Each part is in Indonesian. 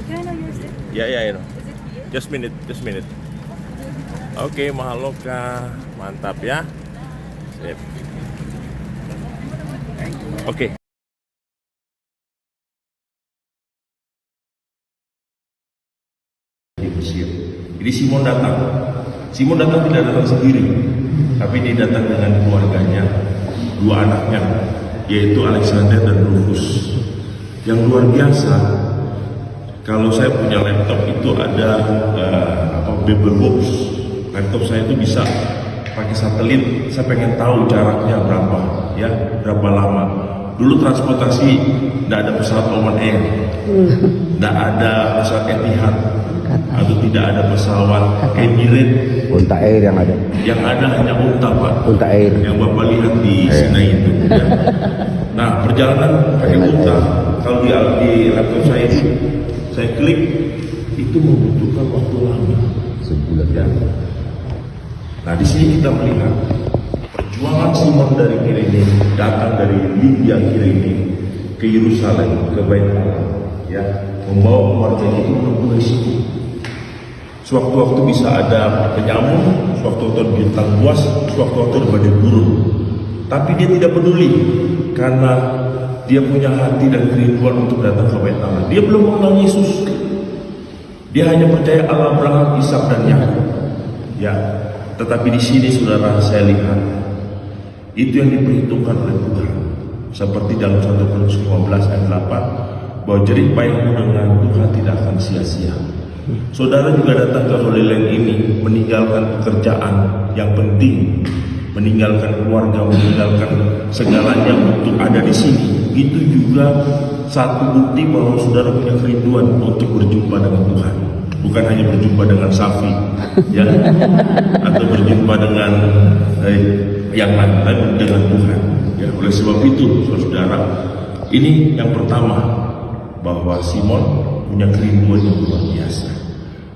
Can I know your zip? Ya, no. Is it here? Just minute. Oke, Mahaloka, mantap ya. Sip. Oke. Di Mesir. Jadi Simon datang. Simon datang tidak datang sendiri, tapi dia datang dengan keluarganya, dua anaknya, yaitu Alexander dan Rufus. Yang luar biasa, kalau saya punya laptop itu ada Bible Box. Laptop saya itu bisa pakai satelit. Saya pengen tahu jaraknya berapa, ya, berapa lama. Dulu transportasi tidak ada pesawat Oman Air, tidak ada pesawat Etihad, atau tidak ada pesawat Emirates. Unta Air yang ada. Yang ada hanya unta, Pak. Unta Air. Yang Bapak lihat di Sinai itu. Ya. Nah, perjalanan pakai unta, kalau di laptop saya itu, saya klik, itu membutuhkan waktu lama. Sebulan. Ya. Nah, di sini kita melihat perjuangan Simon dari Kirene, datang dari Libya Kirene ke Yerusalem, ke Bait Allah, ya, membawa keluarganya itu menempuh risiko. Sewaktu-waktu bisa ada penyamun, sewaktu-waktu ada bintang buas, sewaktu-waktu ada badai gurun. Tapi dia tidak peduli, karena dia punya hati dan kerinduan untuk datang ke Bait Allah. Dia belum mengenal Yesus. Dia hanya percaya Allah Abraham, Ishak dan Yakub. Ya, tetapi di sini saudara saya lihat itu yang diperhitungkan oleh Tuhan. Seperti dalam 1 Korintus 15 ayat 8, bahwa jerih payahmu dengan Tuhan tidak akan sia-sia. Saudara juga datang ke Holy Land ini meninggalkan pekerjaan yang penting, meninggalkan keluarga, meninggalkan segalanya untuk ada di sini. Itu juga satu bukti bahwa saudara punya kerinduan untuk berjumpa dengan Tuhan. Bukan hanya berjumpa dengan Safi, ya, atau berjumpa dengan yang lain, tapi dengan Tuhan. Ya, oleh sebab itu, saudara, ini yang pertama, bahwa Simon punya kerinduan yang luar biasa.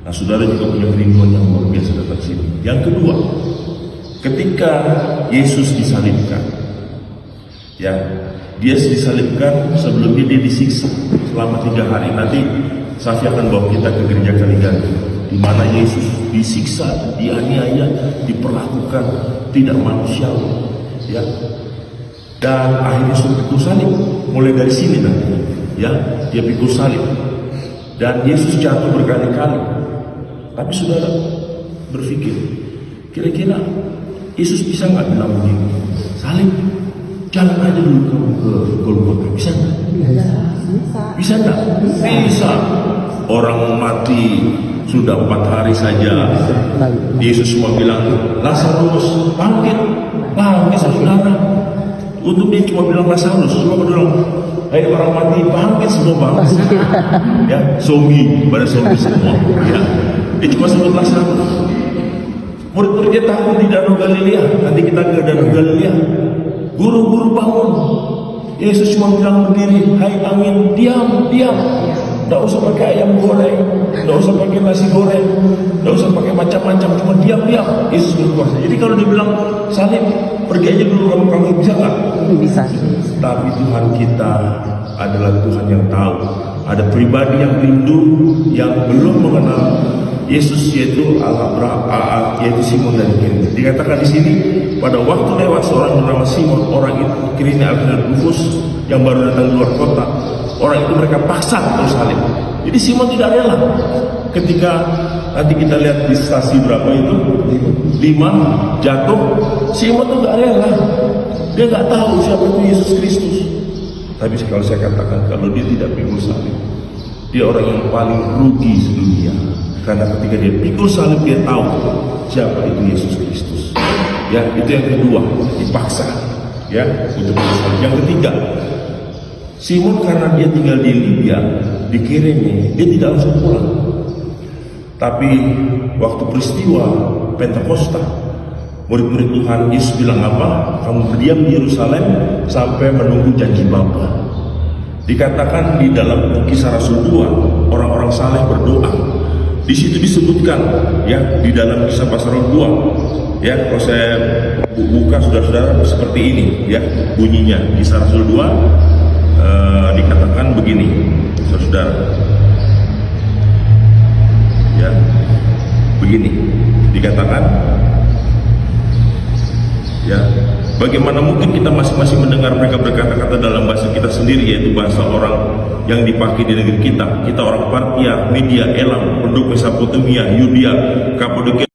Nah, saudara juga punya kerinduan yang luar biasa datang sini. Yang kedua, ketika Yesus disalibkan, ya, dia disalibkan sebelumnya dia disiksa selama 3 hari. Nanti Safi akan bawa kita ke gereja Kaliganti, di mana Yesus disiksa, dianiaya, diperlakukan tidak manusiawi, ya. Dan akhirnya sudah pikul salib. Mulai dari sini nanti, ya, dia pikul salib. Dan Yesus jatuh berkali-kali. Tapi saudara berpikir, kira-kira Yesus bisa nggak bilang begini, salib, jalan aja dulu kamu ke Golgota, bisa nggak? Bisa nggak? Bisa. Orang mati sudah 4 hari saja. Yesus cuma bilang, Lazarus bangkit, saudara. Untuk dia cuma bilang Lazarus, cuma bilang, hai orang mati bangkit semua bangkit. Ya, zombie, pada zombie semua. Ya, dia cuma sebut Lazarus. Murid-muridnya takut di Danau Galilea. Nanti kita ke Danau Galilea. Guru-guru bangun. Yesus cuma bilang berdiri, hai angin, diam. Tidak usah pakai ayam goreng, tidak usah pakai nasi goreng, tidak usah pakai macam-macam, cuma diam. Yesus berkuasa. Jadi kalau dibilang salib, pergi aja dulu kamu bisa nggak? Bisa. Tapi Tuhan kita adalah Tuhan yang tahu. Ada pribadi yang rindu, yang belum mengenal Yesus, yaitu yaitu Simon dan Kirene. Dikatakan di sini, pada waktu lewat seorang bernama Simon, orang itu Kirene dan Rufus yang baru datang luar kota. Orang itu mereka paksa untuk salib. Jadi Simon tidak rela. Ketika nanti kita lihat di stasi berapa itu, 5 jatuh, Simon itu nggak rela. Dia nggak tahu siapa itu Yesus Kristus. Tapi kalau saya katakan, kalau dia tidak pikul salib, dia orang yang paling rugi sedunia. Karena ketika dia pikul salib, dia tahu siapa itu Yesus Kristus. Ya, itu yang kedua, dipaksa, ya, untuk pikul salib. Yang ketiga, Simon karena dia tinggal di Libya, di Kirene, dia tidak langsung pulang. Tapi waktu peristiwa Pentakosta, murid-murid Tuhan, Yesus bilang apa? Kamu berdiam di Yerusalem sampai menunggu janji Bapa. Dikatakan di dalam Kisah Rasul 2, orang-orang saleh berdoa. Di situ disebutkan, ya, di dalam Kisah Pasal 2, ya, kalau saya buka saudara-saudara seperti ini, ya, bunyinya. Kisah Rasul 2 dikatakan begini, saudara. begini dikatakan, ya, bagaimana mungkin kita masing-masing mendengar mereka berkata-kata dalam bahasa kita sendiri, yaitu bahasa orang yang dipakai di negeri kita. Kita orang Partia, Media, Elam, penduduk Mesopotamia, Yudea, Kapadokia,